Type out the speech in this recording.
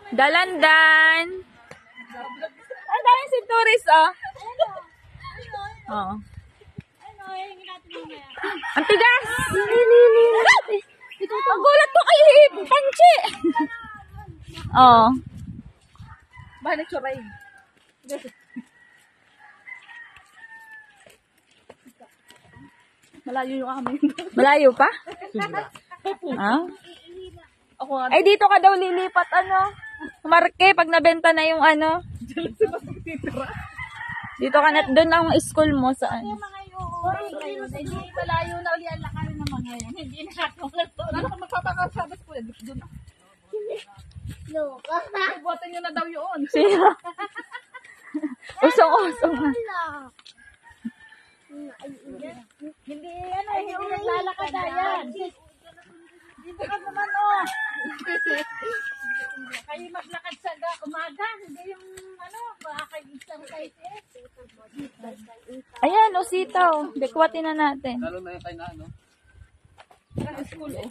Dalandan. Ang daming si tourist, oh. Oo. Ang tigas! Ang gulat ko kay Panchi! Oo. Bahay na tsuray. Malayo yung kami. Malayo pa? Ah? Ay, dito ka daw lilipat, ano? Marke, pag nabenta na yung ano. Dito ka na, doon ang school mo, saan? Hindi malayo na uli ang lakarin ng mga yan. Hindi na ako. Ano ka magpapakasabas ko? Doon. Buwatan nyo na daw yun. Sino? Usong-usong na. Hindi ano, hindi naglalakad na yan. Dito ka naman oh. Kayo maglakad sa umaga, hindi yung ano, makakagisang kayo. Ayan, o sitaw. Dekwatin na natin. Lalo na yung kay na, ano? School oh.